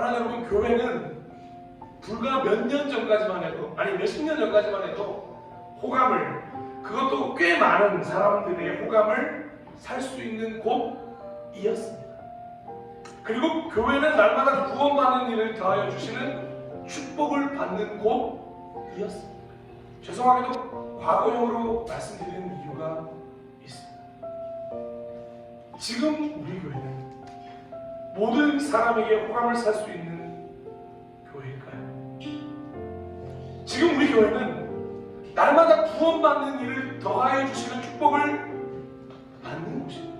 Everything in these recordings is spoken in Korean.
사랑하는 여러분, 교회는 불과 몇 년 전까지만 해도, 아니 몇십 년 전까지만 해도 호감을, 그것도 꽤 많은 사람들의 호감을 살 수 있는 곳이었습니다. 그리고 교회는 날마다 구원받는 일을 더하여 주시는 축복을 받는 곳이었습니다. 죄송하게도 과거형으로 말씀드리는 이유가 있습니다. 지금 우리 교회는 모든 사람에게 호감을 살 수 있는 교회일까요? 지금 우리 교회는 날마다 구원받는 일을 더하여 주시는 축복을 받는 곳입니다.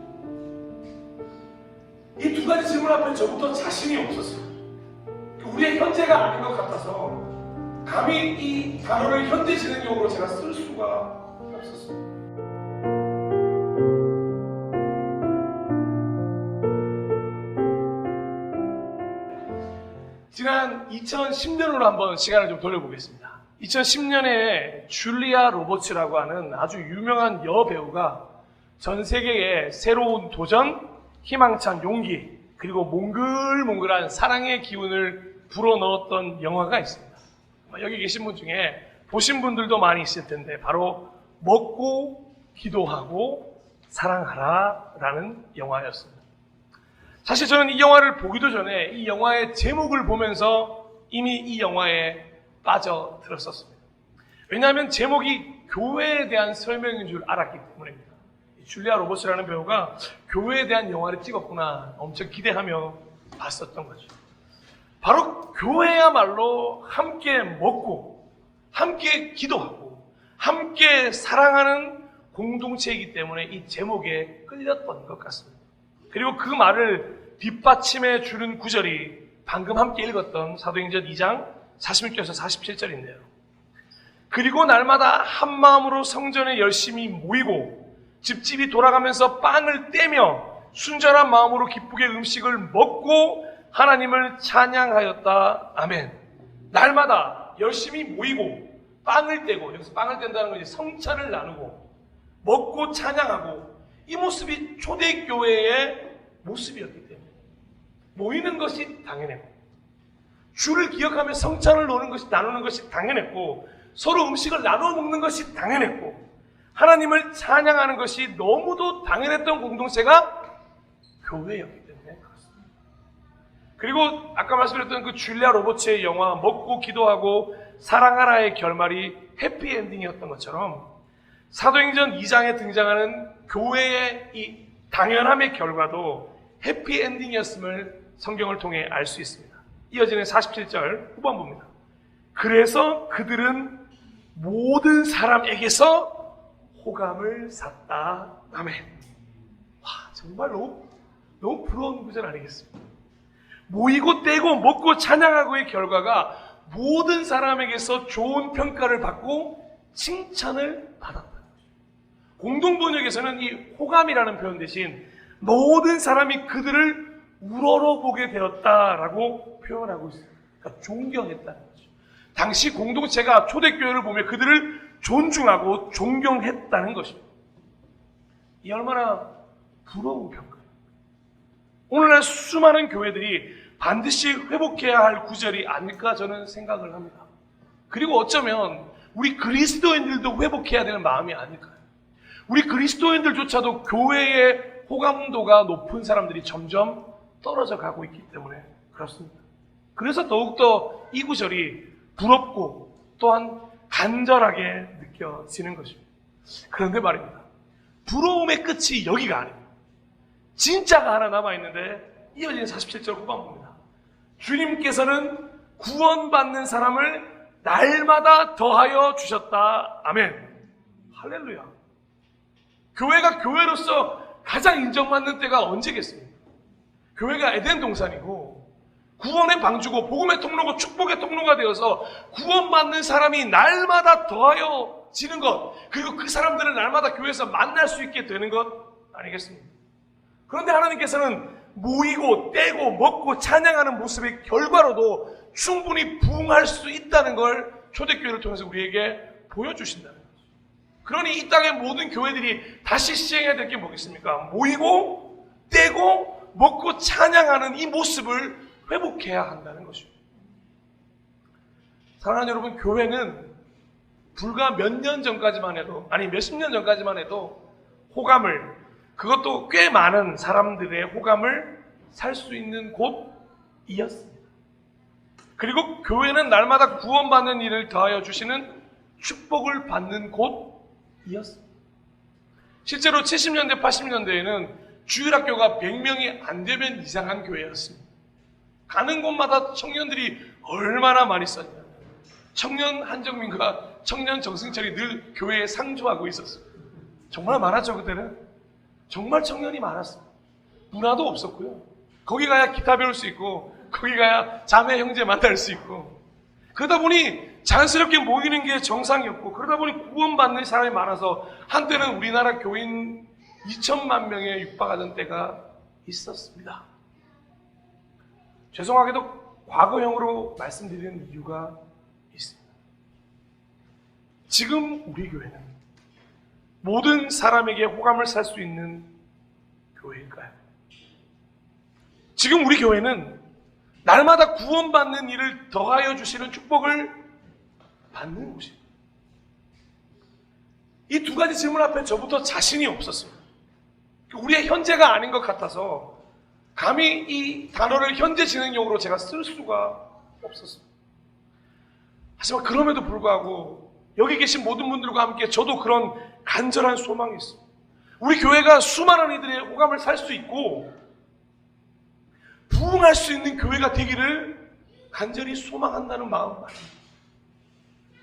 이 두 가지 질문 앞에 저부터 자신이 없었어요. 우리의 현재가 아닌 것 같아서 감히 이 단어를 현재 진행용으로 제가 쓸 수가 없었어요. 지난 2010년으로 한번 시간을 좀 돌려보겠습니다. 2010년에 줄리아 로버츠라고 하는 아주 유명한 여배우가 전 세계에 새로운 도전, 희망찬 용기, 그리고 몽글몽글한 사랑의 기운을 불어넣었던 영화가 있습니다. 여기 계신 분 중에 보신 분들도 많이 있을 텐데 바로 먹고 기도하고 사랑하라 라는 영화였습니다. 사실 저는 이 영화를 보기도 전에 이 영화의 제목을 보면서 이미 이 영화에 빠져들었었습니다. 왜냐하면 제목이 교회에 대한 설명인 줄 알았기 때문입니다. 줄리아 로버츠라는 배우가 교회에 대한 영화를 찍었구나 엄청 기대하며 봤었던 거죠. 바로 교회야말로 함께 먹고 함께 기도하고 함께 사랑하는 공동체이기 때문에 이 제목에 끌렸던 것 같습니다. 그리고 그 말을 뒷받침해 주는 구절이 방금 함께 읽었던 사도행전 2장 46절에서 47절인데요. 그리고 날마다 한 마음으로 성전에 열심히 모이고 집집이 돌아가면서 빵을 떼며 순전한 마음으로 기쁘게 음식을 먹고 하나님을 찬양하였다. 아멘. 날마다 열심히 모이고 빵을 떼고, 여기서 빵을 뗀다는 건 이제 성찬을 나누고 먹고 찬양하고, 이 모습이 초대교회의 모습이었기 때문에 모이는 것이 당연했고, 주를 기억하며 성찬을 나누는 것이 당연했고, 서로 음식을 나누어 먹는 것이 당연했고, 하나님을 찬양하는 것이 너무도 당연했던 공동체가 교회였기 때문에 그렇습니다. 그리고 아까 말씀드렸던 그 줄리아 로버츠의 영화 먹고 기도하고 사랑하라의 결말이 해피엔딩이었던 것처럼 사도행전 2장에 등장하는 교회의 이 당연함의 결과도 해피엔딩이었음을 성경을 통해 알 수 있습니다. 이어지는 47절 후반부입니다. 그래서 그들은 모든 사람에게서 호감을 샀다. 아멘. 와, 정말 너무 부러운 구절 아니겠습니까? 모이고 떼고 먹고 찬양하고의 결과가 모든 사람에게서 좋은 평가를 받고 칭찬을 받았다는 거죠. 공동번역에서는 이 호감이라는 표현 대신 모든 사람이 그들을 우러러보게 되었다라고 표현하고 있습니다. 그러니까 존경했다는 거죠. 당시 공동체가 초대교회를 보며 그들을 존중하고 존경했다는 것입니다. 이 얼마나 부러운 평가예요. 오늘날 수많은 교회들이 반드시 회복해야 할 구절이 아닐까 저는 생각을 합니다. 그리고 어쩌면 우리 그리스도인들도 회복해야 되는 마음이 아닐까요? 우리 그리스도인들조차도 교회의 호감도가 높은 사람들이 점점 떨어져 가고 있기 때문에 그렇습니다. 그래서 더욱더 이 구절이 부럽고 또한 간절하게 느껴지는 것입니다. 그런데 말입니다. 부러움의 끝이 여기가 아닙니다. 진짜가 하나 남아있는데 이어지는 47절 후반부입니다. 주님께서는 구원받는 사람을 날마다 더하여 주셨다. 아멘. 할렐루야. 교회가 교회로서 가장 인정받는 때가 언제겠습니까? 교회가 에덴 동산이고 구원의 방주고 복음의 통로고 축복의 통로가 되어서 구원받는 사람이 날마다 더하여 지는 것, 그리고 그 사람들을 날마다 교회에서 만날 수 있게 되는 것 아니겠습니까? 그런데 하나님께서는 모이고 떼고 먹고 찬양하는 모습의 결과로도 충분히 부응할 수 있다는 걸 초대교회를 통해서 우리에게 보여주신다는 거죠. 그러니 이 땅의 모든 교회들이 다시 시행해야 될 게 뭐겠습니까? 모이고 떼고 먹고 찬양하는 이 모습을 회복해야 한다는 것입니다. 사랑하는 여러분, 교회는 불과 몇 년 전까지만 해도, 아니 몇십 년 전까지만 해도 호감을, 그것도 꽤 많은 사람들의 호감을 살 수 있는 곳이었습니다. 그리고 교회는 날마다 구원받는 일을 더하여 주시는 축복을 받는 곳이었습니다. 실제로 70년대, 80년대에는 주일학교가 100명이 안 되면 이상한 교회였습니다. 가는 곳마다 청년들이 얼마나 많이 썼냐. 청년 한정민과 청년 정승철이 늘 교회에 상주하고 있었어요. 정말 많았죠, 그때는. 정말 청년이 많았어요. 문화도 없었고요. 거기 가야 기타 배울 수 있고, 거기 가야 자매 형제 만날 수 있고, 그러다 보니 자연스럽게 모이는 게 정상이었고, 그러다 보니 구원받는 사람이 많아서 한때는 우리나라 교인 2천만 명에 육박하던 때가 있었습니다. 죄송하게도 과거형으로 말씀드리는 이유가 있습니다. 지금 우리 교회는 모든 사람에게 호감을 살 수 있는 교회일까요? 지금 우리 교회는 날마다 구원받는 일을 더하여 주시는 축복을 받는 곳입니다. 이 두 가지 질문 앞에 저부터 자신이 없었습니다. 우리의 현재가 아닌 것 같아서 감히 이 단어를 현재 진행용으로 제가 쓸 수가 없었습니다. 하지만 그럼에도 불구하고 여기 계신 모든 분들과 함께 저도 그런 간절한 소망이 있습니다. 우리 교회가 수많은 이들의 호감을 살 수 있고 부흥할 수 있는 교회가 되기를 간절히 소망한다는 마음 말입니다.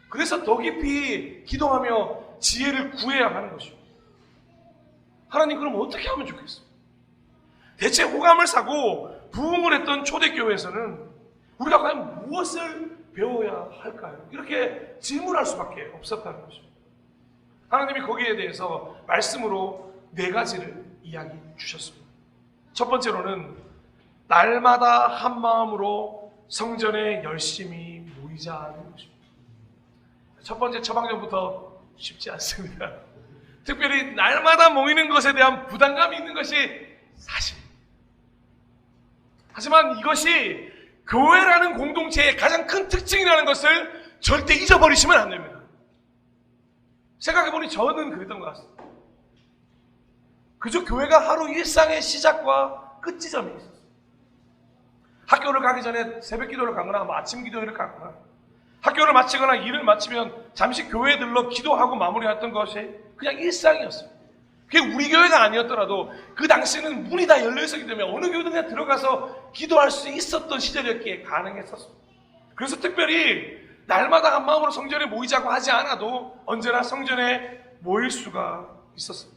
그래서 더 깊이 기도하며 지혜를 구해야 하는 것이죠. 하나님, 그럼 어떻게 하면 좋겠어요? 대체 호감을 사고 부흥을 했던 초대교회에서는 우리가 과연 무엇을 배워야 할까요? 이렇게 질문할 수밖에 없었다는 것입니다. 하나님이 거기에 대해서 말씀으로 4가지를 이야기 주셨습니다. 첫 번째로는 날마다 한 마음으로 성전에 열심히 모이자 하는 것입니다. 첫 번째 처방전부터 쉽지 않습니다. 특별히 날마다 모이는 것에 대한 부담감이 있는 것이 사실입니다. 하지만 이것이 교회라는 공동체의 가장 큰 특징이라는 것을 절대 잊어버리시면 안 됩니다. 생각해보니 저는 그랬던 것 같습니다. 그저 교회가 하루 일상의 시작과 끝 지점이 있었어요. 학교를 가기 전에 새벽 기도를 가거나 아침 기도를 가거나 학교를 마치거나 일을 마치면 잠시 교회에 들러 기도하고 마무리했던 것이 그냥 일상이었어요. 그게 우리 교회가 아니었더라도 그 당시에는 문이 다 열려있었기 때문에 어느 교회든 그냥 들어가서 기도할 수 있었던 시절이었기에 가능했었어요. 그래서 특별히 날마다 한 마음으로 성전에 모이자고 하지 않아도 언제나 성전에 모일 수가 있었어요.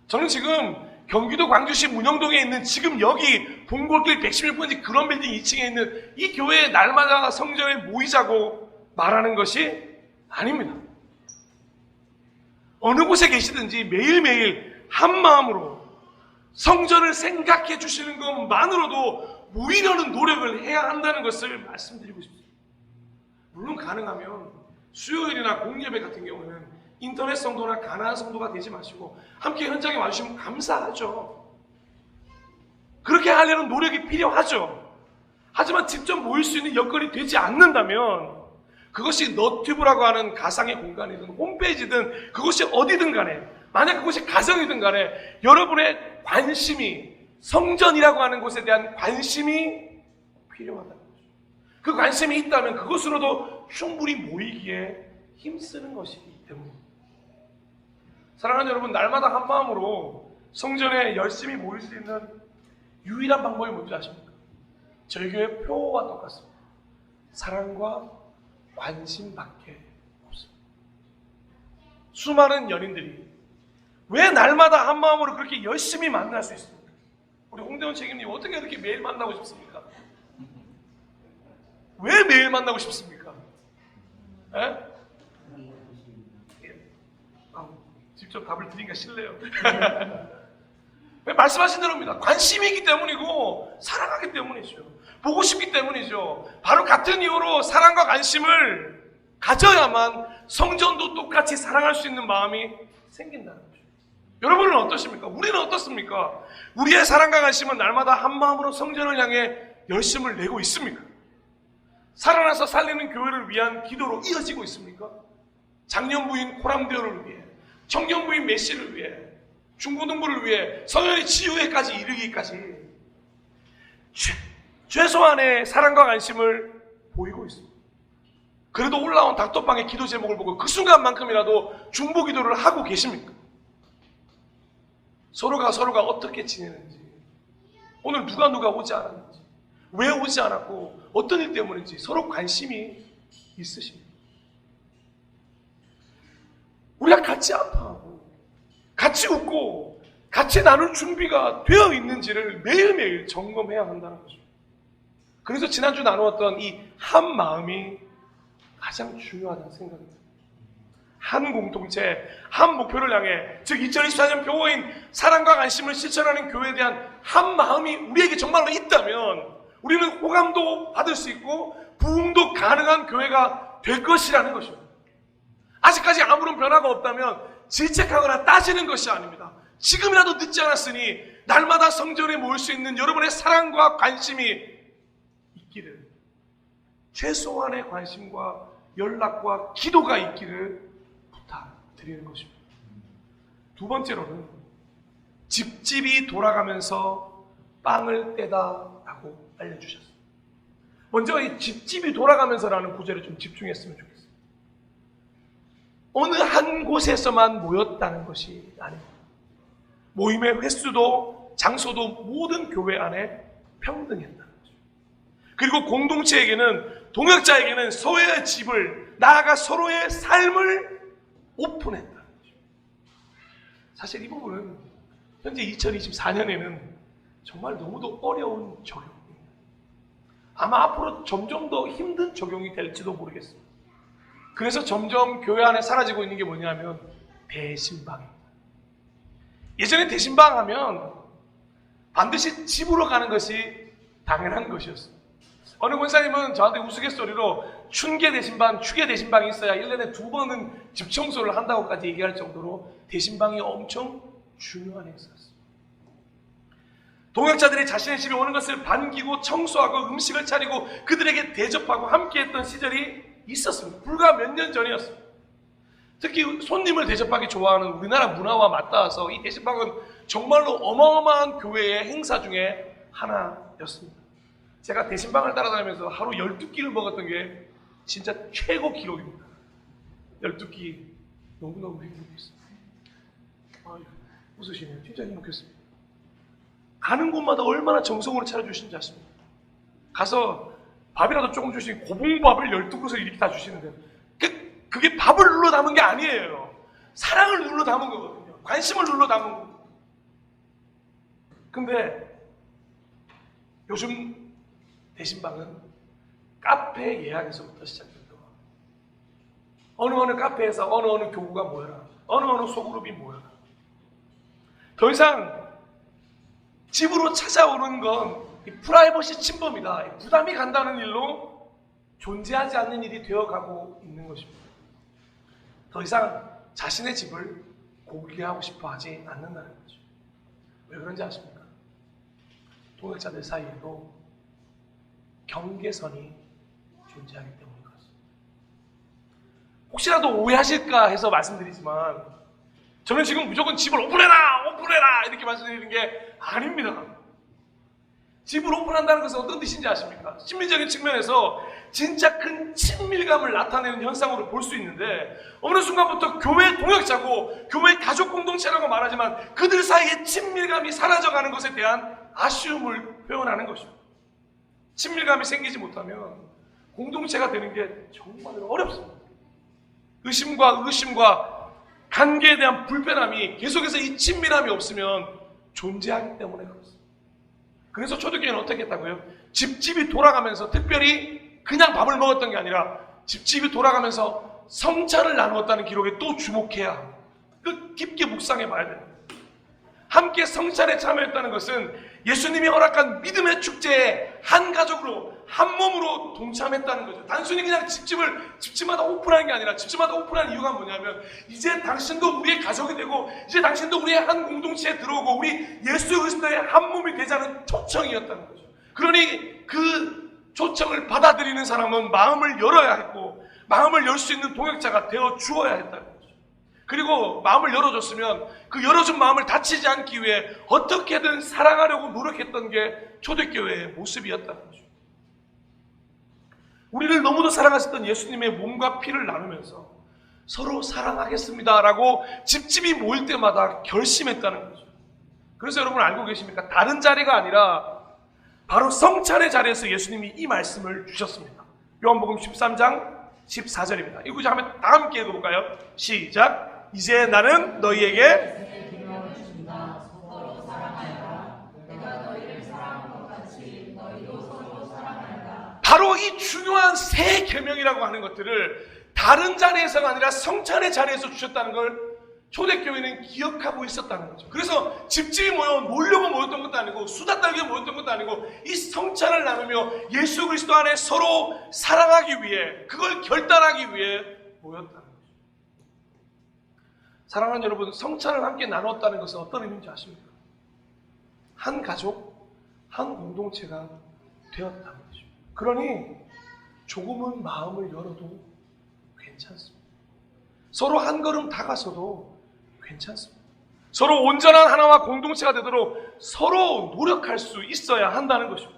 저는 지금 경기도 광주시 문영동에 있는 지금 여기 봉골길 111번지 그런 빌딩 2층에 있는 이 교회에 날마다 성전에 모이자고 말하는 것이 아닙니다. 어느 곳에 계시든지 매일매일 한 마음으로 성전을 생각해 주시는 것만으로도 모이려는 노력을 해야 한다는 것을 말씀드리고 싶습니다. 물론 가능하면 수요일이나 공예배 같은 경우는 인터넷 성도나 가나안 성도가 되지 마시고 함께 현장에 와주시면 감사하죠. 그렇게 하려는 노력이 필요하죠. 하지만 직접 모일 수 있는 여건이 되지 않는다면 그것이 너튜브라고 하는 가상의 공간이든 홈페이지든 그것이 어디든 간에 만약 그것이 가정이든 간에 여러분의 관심이 성전이라고 하는 곳에 대한 관심이 필요하다는 거죠. 그 관심이 있다면 그것으로도 충분히 모이기에 힘쓰는 것이기 때문입니다. 사랑하는 여러분, 날마다 한 마음으로 성전에 열심히 모일 수 있는 유일한 방법이 뭔지 아십니까? 저희 교회 표와 똑같습니다. 사랑과 관심밖에 없습니다. 수많은 연인들이 왜 날마다 한 마음으로 그렇게 열심히 만날 수 있습니까? 우리 홍대원 책임님 어떻게 그렇게 매일 만나고 싶습니까? 왜 매일 만나고 싶습니까? 에? 직접 답을 드리기가 싫네요. 왜 말씀하신 대로입니다. 관심이 있기 때문이고 사랑하기 때문이죠. 보고 싶기 때문이죠. 바로 같은 이유로 사랑과 관심을 가져야만 성전도 똑같이 사랑할 수 있는 마음이 생긴다는 거죠. 여러분은 어떠십니까? 우리는 어떻습니까? 우리의 사랑과 관심은 날마다 한 마음으로 성전을 향해 열심을 내고 있습니까? 살아나서 살리는 교회를 위한 기도로 이어지고 있습니까? 장년부인 코람데오를 위해, 청년부인 메시를 위해, 중고등부를 위해, 성현의 치유회까지 이르기까지 최소한의 사랑과 관심을 보이고 있습니다. 그래도 올라온 닥터방의 기도 제목을 보고 그 순간만큼이라도 중보 기도를 하고 계십니까? 서로가 어떻게 지내는지, 오늘 누가 오지 않았는지, 왜 오지 않았고 어떤 일 때문인지 서로 관심이 있으십니까? 우리가 같이 아파하고 같이 웃고 같이 나눌 준비가 되어 있는지를 매일매일 점검해야 한다는 거죠. 그래서 지난주 나누었던 이 한 마음이 가장 중요하다는 생각입니다. 한 공동체, 한 목표를 향해, 즉 2024년 표어인 사랑과 관심을 실천하는 교회에 대한 한 마음이 우리에게 정말로 있다면 우리는 호감도 받을 수 있고 부흥도 가능한 교회가 될 것이라는 것입니다. 아직까지 아무런 변화가 없다면 질책하거나 따지는 것이 아닙니다. 지금이라도 늦지 않았으니 날마다 성전에 모일 수 있는 여러분의 사랑과 관심이 있기를, 최소한의 관심과 연락과 기도가 있기를 부탁드리는 것입니다. 두 번째로는 집집이 돌아가면서 빵을 떼다라고 알려주셨습니다. 먼저 이 집집이 돌아가면서라는 구절에 좀 집중했으면 좋겠습니다. 어느 한 곳에서만 모였다는 것이 아닙니다. 모임의 횟수도 장소도 모든 교회 안에 평등했다는 거죠. 그리고 공동체에게는, 동역자에게는 서로의 집을, 나아가 서로의 삶을 오픈했다는 거죠. 사실 이 부분은 현재 2024년에는 정말 너무도 어려운 적용입니다. 아마 앞으로 점점 더 힘든 적용이 될지도 모르겠습니다. 그래서 점점 교회 안에 사라지고 있는 게 뭐냐면 대신방입니다. 예전에 대신방 하면 반드시 집으로 가는 것이 당연한 것이었습니다. 어느 권사님은 저한테 우스갯소리로 춘계 대신방, 추계 대신방이 있어야 1년에 2번은 집 청소를 한다고까지 얘기할 정도로 대신방이 엄청 중요한 행사였습니다. 동역자들이 자신의 집에 오는 것을 반기고 청소하고 음식을 차리고 그들에게 대접하고 함께했던 시절이 있었습니다. 불과 몇 년 전이었습니다. 특히 손님을 대접하기 좋아하는 우리나라 문화와 맞닿아서 이 대신방은 정말로 어마어마한 교회의 행사 중에 하나였습니다. 제가 대신방을 따라다니면서 하루 12끼를 먹었던 게 진짜 최고 기록입니다. 12끼 너무너무 행복했습니다. 아유, 웃으시네요. 진짜 행복했습니다. 가는 곳마다 얼마나 정성으로 차려주시는지 아십니까? 가서 밥이라도 조금 주시니 고봉밥을 12그릇을 이렇게 다 주시는데 그게 밥을 눌러 담은 게 아니에요. 사랑을 눌러 담은 거거든요. 관심을 눌러 담은 거거든요. 근데 요즘 대신방은 카페 예약에서부터 시작된다고 합니다. 어느 카페에서 어느 교구가 모여라. 어느 소그룹이 모여라. 더 이상 집으로 찾아오는 건 프라이버시 침범이다. 부담이 간다는 일로 존재하지 않는 일이 되어가고 있는 것입니다. 더 이상 자신의 집을 공개하고 싶어 하지 않는다는 거죠. 왜 그런지 아십니까? 동역자들 사이에도 경계선이 존재하기 때문인 것입니다. 혹시라도 오해하실까 해서 말씀드리지만 저는 지금 무조건 집을 오픈해라 이렇게 말씀드리는 게 아닙니다. 집을 오픈한다는 것은 어떤 뜻인지 아십니까? 심리적인 측면에서 진짜 큰 친밀감을 나타내는 현상으로 볼 수 있는데 어느 순간부터 교회 동역자고 교회 가족 공동체라고 말하지만 그들 사이에 친밀감이 사라져가는 것에 대한 아쉬움을 표현하는 것입니다. 친밀감이 생기지 못하면 공동체가 되는 게 정말 어렵습니다. 의심과 관계에 대한 불편함이 계속해서 이 친밀함이 없으면 존재하기 때문에 그렇습니다. 그래서 초대교회는 어떻게 했다고요? 집집이 돌아가면서 특별히 그냥 밥을 먹었던 게 아니라 집집이 돌아가면서 성찬을 나누었다는 기록에 또 주목해야 합니다. 깊게 묵상해 봐야 됩니다. 함께 성찬에 참여했다는 것은 예수님이 허락한 믿음의 축제에 한 가족으로 한 몸으로 동참했다는 거죠. 단순히 그냥 집집마다 오픈하는 게 아니라 집집마다 오픈하는 이유가 뭐냐면 이제 당신도 우리의 가족이 되고 이제 당신도 우리의 한 공동체에 들어오고 우리 예수 그리스도의 한 몸이 되자는 초청이었다는 거죠. 그러니 그 초청을 받아들이는 사람은 마음을 열어야 했고 마음을 열 수 있는 동역자가 되어 주어야 했다는 거죠. 그리고 마음을 열어줬으면 그 열어준 마음을 다치지 않기 위해 어떻게든 사랑하려고 노력했던 게 초대교회의 모습이었다는 거죠. 우리를 너무도 사랑하셨던 예수님의 몸과 피를 나누면서 서로 사랑하겠습니다라고 집집이 모일 때마다 결심했다는 거죠. 그래서 여러분 알고 계십니까? 다른 자리가 아니라 바로 성찬의 자리에서 예수님이 이 말씀을 주셨습니다. 요한복음 13장 14절입니다. 이 구절 한번 다 함께 읽어볼까요? 시작. 이제 나는 너희에게 바로 이 중요한 세 계명이라고 하는 것들을 다른 자리에서가 아니라 성찬의 자리에서 주셨다는 걸 초대교회는 기억하고 있었다는 거죠. 그래서 집집이 모이려고 모였던 것도 아니고 수다 떨기 모였던 것도 아니고 이 성찬을 나누며 예수 그리스도 안에 서로 사랑하기 위해 그걸 결단하기 위해 모였다는 거죠. 사랑하는 여러분, 성찬을 함께 나눴다는 것은 어떤 의미인지 아십니까? 한 가족, 한 공동체가 되었다는 거죠. 그러니 조금은 마음을 열어도 괜찮습니다. 서로 한 걸음 다가서도 괜찮습니다. 서로 온전한 하나와 공동체가 되도록 서로 노력할 수 있어야 한다는 것입니다.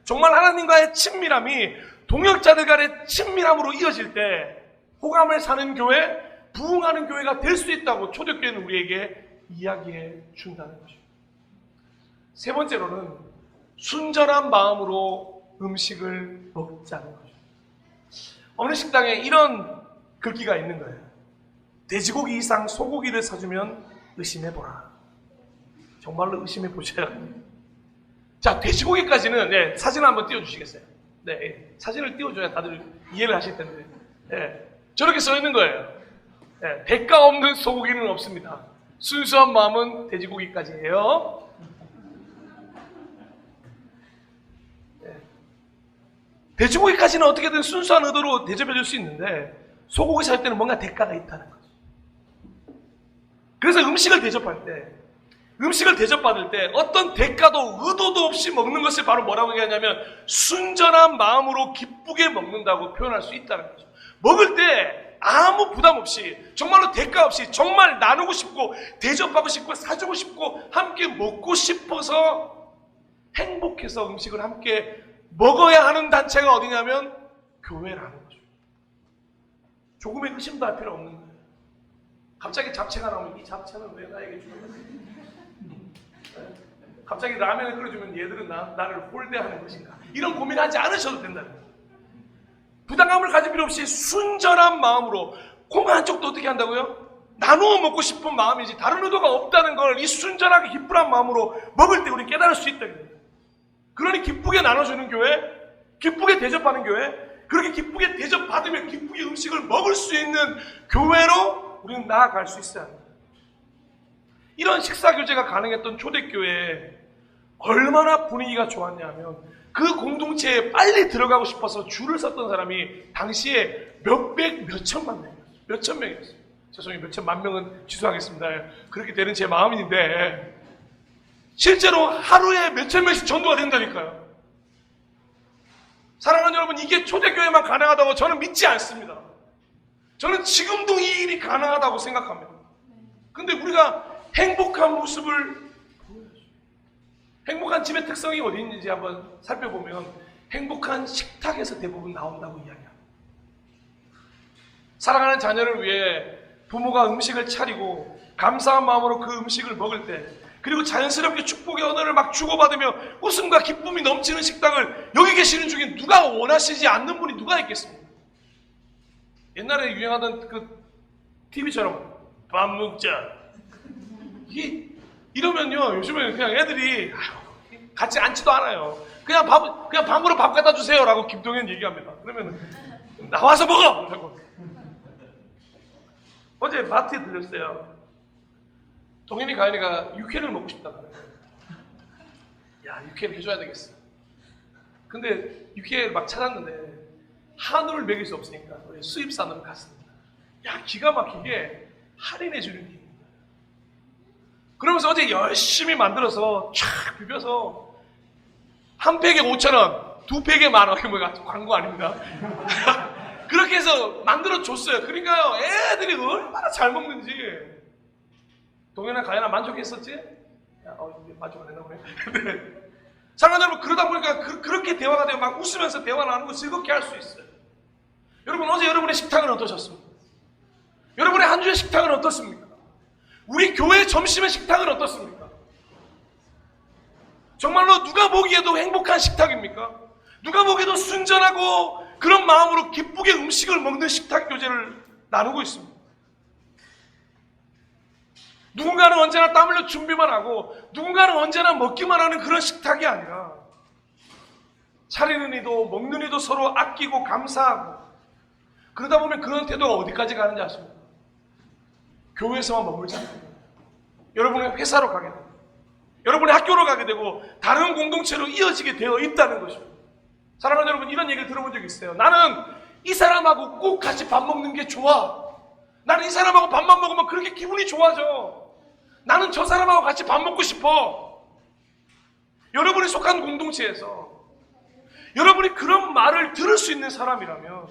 정말 하나님과의 친밀함이 동역자들 간의 친밀함으로 이어질 때 호감을 사는 교회, 부흥하는 교회가 될 수 있다고 초대교회는 우리에게 이야기해 준다는 것입니다. 세 번째로는 순전한 마음으로 음식을 먹자는 거죠. 어느 식당에 이런 글귀가 있는 거예요. 돼지고기 이상 소고기를 사주면 의심해보라. 정말로 의심해보셔야 합니다. 자, 돼지고기까지는 사진을 한번 띄워주시겠어요? 네, 사진을 띄워줘야 다들 이해를 하실 텐데. 저렇게 써 있는 거예요. 대가 없는 소고기는 없습니다. 순수한 마음은 돼지고기까지예요. 돼지고기까지는 어떻게든 순수한 의도로 대접해줄 수 있는데 소고기 살 때는 뭔가 대가가 있다는 거죠. 그래서 음식을 대접받을 때 어떤 대가도 의도도 없이 먹는 것을 바로 뭐라고 얘기하냐면 순전한 마음으로 기쁘게 먹는다고 표현할 수 있다는 거죠. 먹을 때 아무 부담 없이 정말로 대가 없이 정말 나누고 싶고 대접하고 싶고 사주고 싶고 함께 먹고 싶어서 행복해서 음식을 함께 먹어야 하는 단체가 어디냐면 교회라는 거죠. 조금의 의심도 할 필요 없는 거예요. 갑자기 잡채가 나오면 이 잡채는 왜 나에게 주는 거지? 갑자기 라면을 끓여주면 얘들은 나를 홀대하는 것인가? 이런 고민하지 않으셔도 된다는 거예요. 부담감을 가질 필요 없이 순전한 마음으로 콩 한쪽도 어떻게 한다고요? 나누어 먹고 싶은 마음이지 다른 의도가 없다는 걸 이 순전하게 기쁘란 마음으로 먹을 때 우리 깨달을 수 있다는 거예요. 그러니 기쁘게 나눠주는 교회, 기쁘게 대접하는 교회, 그렇게 기쁘게 대접받으며 기쁘게 음식을 먹을 수 있는 교회로 우리는 나아갈 수 있어야 합니다. 이런 식사교제가 가능했던 초대교회에 얼마나 분위기가 좋았냐 하면 그 공동체에 빨리 들어가고 싶어서 줄을 섰던 사람이 당시에 몇백, 몇천만 명이었어요. 몇천 명이었어요. 죄송해요. 몇천만 명은 취소하겠습니다. 그렇게 되는 제 마음인데 실제로 하루에 몇천 명씩 전도가 된다니까요. 사랑하는 여러분, 이게 초대교회만 가능하다고 저는 믿지 않습니다. 저는 지금도 이 일이 가능하다고 생각합니다. 근데 우리가 행복한 모습을 보여야죠. 행복한 집의 특성이 어디 있는지 한번 살펴보면 행복한 식탁에서 대부분 나온다고 이야기합니다. 사랑하는 자녀를 위해 부모가 음식을 차리고 감사한 마음으로 그 음식을 먹을 때 그리고 자연스럽게 축복의 언어를 막 주고받으며 웃음과 기쁨이 넘치는 식당을 여기 계시는 중에 누가 원하시지 않는 분이 누가 있겠습니까? 옛날에 유행하던 그 TV처럼 밥 먹자 이러면요 요즘에는 그냥 애들이 같이 앉지도 않아요. 그냥 방으로 밥 갖다 주세요라고 김동현 얘기합니다. 그러면 나와서 먹어. 어제 마트에 들렸어요. 동현이 가인이가 육회를 먹고 싶다고 그래요. 야, 육회를 해줘야 되겠어. 근데 육회를 막 찾았는데 한우를 먹일 수 없으니까 수입산으로 갔습니다. 야, 기가 막히게 할인해 주는 게 있는 거예요. 그러면서 어제 열심히 만들어서 촥 비벼서 한 팩에 5,000원, 두 팩에 10,000원. 이거 뭐 광고 아닙니다. 그렇게 해서 만들어줬어요. 그러니까요, 애들이 얼마나 잘 먹는지. 동현아, 가연아 만족했었지? 야, 만족 안 했나 보네. 사랑하는 여러분, 그러다 보니까 그렇게 대화가 되고 막 웃으면서 대화 나누고 즐겁게 할 수 있어요. 여러분, 어제 여러분의 식탁은 어떠셨습니까? 여러분의 한 주의 식탁은 어떻습니까? 우리 교회 점심의 식탁은 어떻습니까? 정말로 누가 보기에도 행복한 식탁입니까? 누가 보기에도 순전하고 그런 마음으로 기쁘게 음식을 먹는 식탁 교제를 나누고 있습니다. 누군가는 언제나 땀 흘려 준비만 하고 누군가는 언제나 먹기만 하는 그런 식탁이 아니라 차리는 이도 먹는 이도 서로 아끼고 감사하고 그러다 보면 그런 태도가 어디까지 가는지 아십니까? 교회에서만 머물지 않고 여러분의 회사로 가게 되고 여러분의 학교로 가게 되고 다른 공동체로 이어지게 되어 있다는 것입니다. 사랑하는 여러분, 이런 얘기를 들어본 적이 있어요. 나는 이 사람하고 꼭 같이 밥 먹는 게 좋아. 나는 이 사람하고 밥만 먹으면 그렇게 기분이 좋아져. 나는 저 사람하고 같이 밥 먹고 싶어. 여러분이 속한 공동체에서 여러분이 그런 말을 들을 수 있는 사람이라면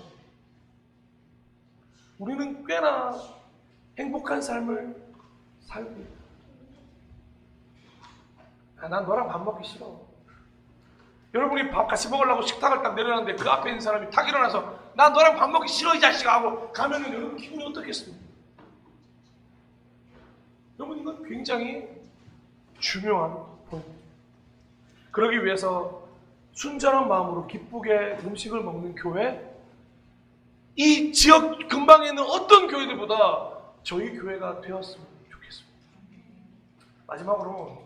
우리는 꽤나 행복한 삶을 살고 있다. 난 너랑 밥 먹기 싫어. 여러분이 밥 같이 먹으려고 식탁을 딱 내려놨는데 그 앞에 있는 사람이 탁 일어나서 난 너랑 밥 먹기 싫어 이 자식아 하고 가면은 여러분 기분이 어떻겠습니까? 여러분, 이건 굉장히 중요한 포인트입니다. 그러기 위해서 순전한 마음으로 기쁘게 음식을 먹는 교회, 이 지역 근방에 있는 어떤 교회들보다 저희 교회가 되었으면 좋겠습니다. 마지막으로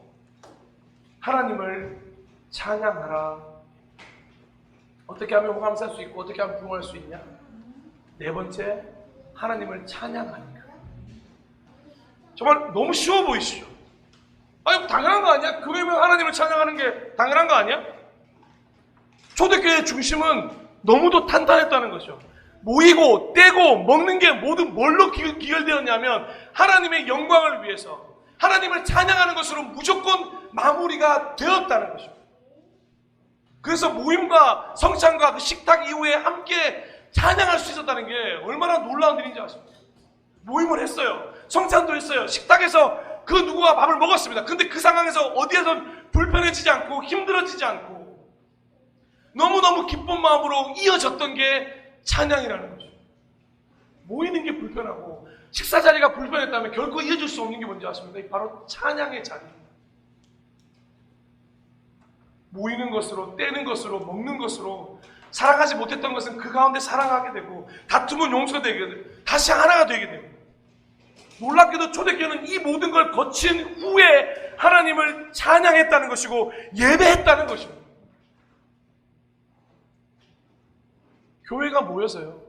하나님을 찬양하라. 어떻게 하면 호감 살 수 있고 어떻게 하면 부흥할 수 있냐? 네 번째, 하나님을 찬양하니까. 정말 너무 쉬워 보이시죠? 아니, 당연한 거 아니야? 교회면 하나님을 찬양하는 게 당연한 거 아니야? 초대교회의 중심은 너무도 탄탄했다는 것이죠. 모이고 떼고 먹는 게 모두 뭘로 기결되었냐면 하나님의 영광을 위해서 하나님을 찬양하는 것으로 무조건 마무리가 되었다는 것입니다. 그래서 모임과 성찬과 그 식탁 이후에 함께 찬양할 수 있었다는 게 얼마나 놀라운 일인지 아십니까? 모임을 했어요. 성찬도 했어요. 식탁에서 그 누구가 밥을 먹었습니다. 근데 그 상황에서 어디에선 불편해지지 않고 힘들어지지 않고 너무너무 기쁜 마음으로 이어졌던 게 찬양이라는 거죠. 모이는 게 불편하고 식사 자리가 불편했다면 결코 이어질 수 없는 게 뭔지 아십니까? 바로 찬양의 자리입니다. 모이는 것으로, 떼는 것으로, 먹는 것으로 사랑하지 못했던 것은 그 가운데 사랑하게 되고 다툼은 용서되게 되고 다시 하나가 되게 됩니다. 놀랍게도 초대교회는 이 모든 걸 거친 후에 하나님을 찬양했다는 것이고 예배했다는 것입니다. 교회가 모여서요,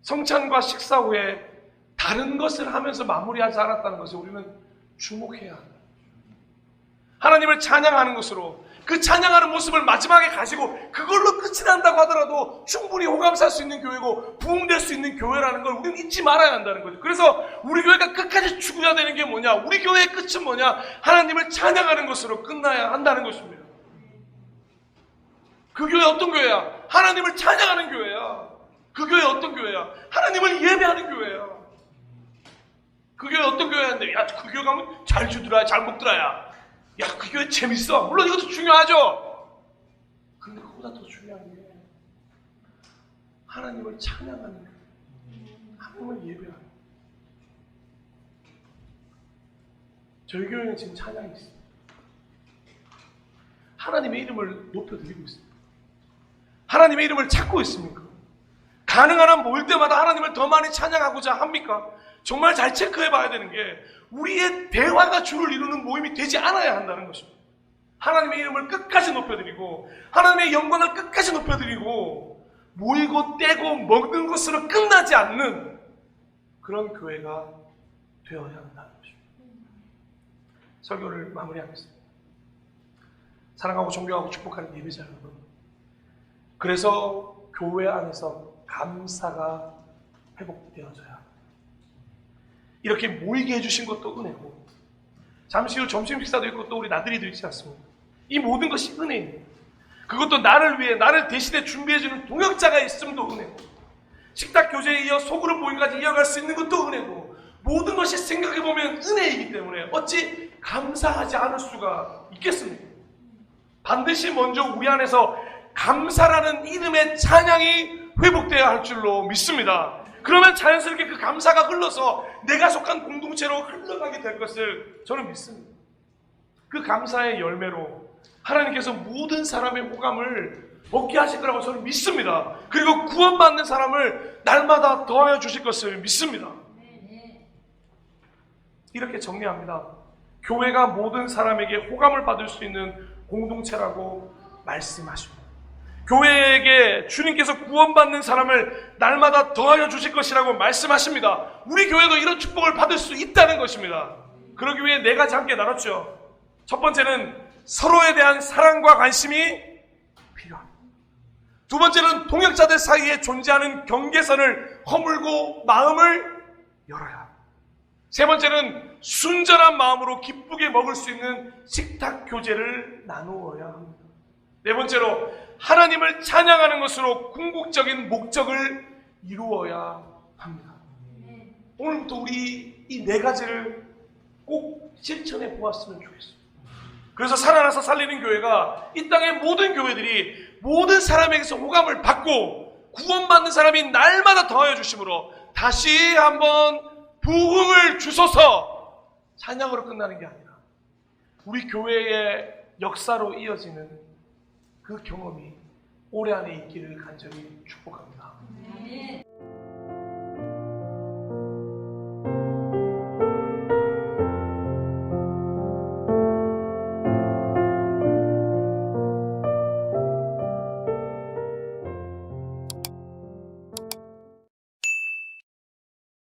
성찬과 식사 후에 다른 것을 하면서 마무리하지 않았다는 것을 우리는 주목해야 합니다. 하나님을 찬양하는 것으로 그 찬양하는 모습을 마지막에 가지고 그걸로 끝이 난다고 하더라도 충분히 호감 살 수 있는 교회고 부흥될 수 있는 교회라는 걸 우리는 잊지 말아야 한다는 거죠. 그래서 우리 교회가 끝까지 추구해야 되는 게 뭐냐? 우리 교회의 끝은 뭐냐? 하나님을 찬양하는 것으로 끝나야 한다는 것입니다. 그 교회 어떤 교회야? 하나님을 찬양하는 교회야. 그 교회 어떤 교회야? 하나님을 예배하는 교회야. 그 교회 어떤 교회인데, 야, 그 교회 가면 잘 주더라, 잘 먹더라, 야. 야, 그 교회 재밌어. 물론 이것도 중요하죠. 그런데 그보다 더 중요한 게 하나님을 찬양하는 교회. 하나님을 예배하는 교회. 저희 교회는 지금 찬양이 있습니다. 하나님의 이름을 높여드리고 있습니다. 하나님의 이름을 찾고 있습니까? 가능한 한 모일 때마다 하나님을 더 많이 찬양하고자 합니까? 정말 잘 체크해 봐야 되는 게 우리의 대화가 주를 이루는 모임이 되지 않아야 한다는 것입니다. 하나님의 이름을 끝까지 높여드리고 하나님의 영광을 끝까지 높여드리고 모이고 떼고 먹는 것으로 끝나지 않는 그런 교회가 되어야 한다는 것입니다. 설교를 마무리하겠습니다. 사랑하고 존경하고 축복하는 예배자 여러분, 그래서 교회 안에서 감사가 회복되어져야 합니다. 이렇게 모이게 해주신 것도 은혜고 잠시 후 점심 식사도 있고 또 우리 나들이도 있지 않습니까? 이 모든 것이 은혜입니다. 그것도 나를 위해 나를 대신해 준비해주는 동역자가 있음도 은혜고, 식탁 교제에 이어 소그룹 모임까지 이어갈 수 있는 것도 은혜고, 모든 것이 생각해보면 은혜이기 때문에 어찌 감사하지 않을 수가 있겠습니까? 반드시 먼저 우리 안에서 감사라는 이름의 찬양이 회복되어야 할 줄로 믿습니다. 그러면 자연스럽게 그 감사가 흘러서 내가 속한 공동체로 흘러가게 될 것을 저는 믿습니다. 그 감사의 열매로 하나님께서 모든 사람의 호감을 얻게 하실 거라고 저는 믿습니다. 그리고 구원받는 사람을 날마다 더하여 주실 것을 믿습니다. 이렇게 정리합니다. 교회가 모든 사람에게 호감을 받을 수 있는 공동체라고 말씀하십니다. 교회에게 주님께서 구원받는 사람을 날마다 더하여 주실 것이라고 말씀하십니다. 우리 교회도 이런 축복을 받을 수 있다는 것입니다. 그러기 위해 네 가지 함께 나눴죠. 첫 번째는 서로에 대한 사랑과 관심이 필요합니다. 두 번째는 동역자들 사이에 존재하는 경계선을 허물고 마음을 열어야 합니다. 세 번째는 순전한 마음으로 기쁘게 먹을 수 있는 식탁 교제를 나누어야 합니다. 네 번째로 하나님을 찬양하는 것으로 궁극적인 목적을 이루어야 합니다. 오늘부터 우리 이 네 가지를 꼭 실천해 보았으면 좋겠습니다. 그래서 살아나서 살리는 교회가 이 땅의 모든 교회들이 모든 사람에게서 호감을 받고 구원받는 사람이 날마다 더하여 주심으로 다시 한번 부흥을 주소서 찬양으로 끝나는 게 아니라 우리 교회의 역사로 이어지는 그 경험이 올해 안에 있기를 간절히 축복합니다.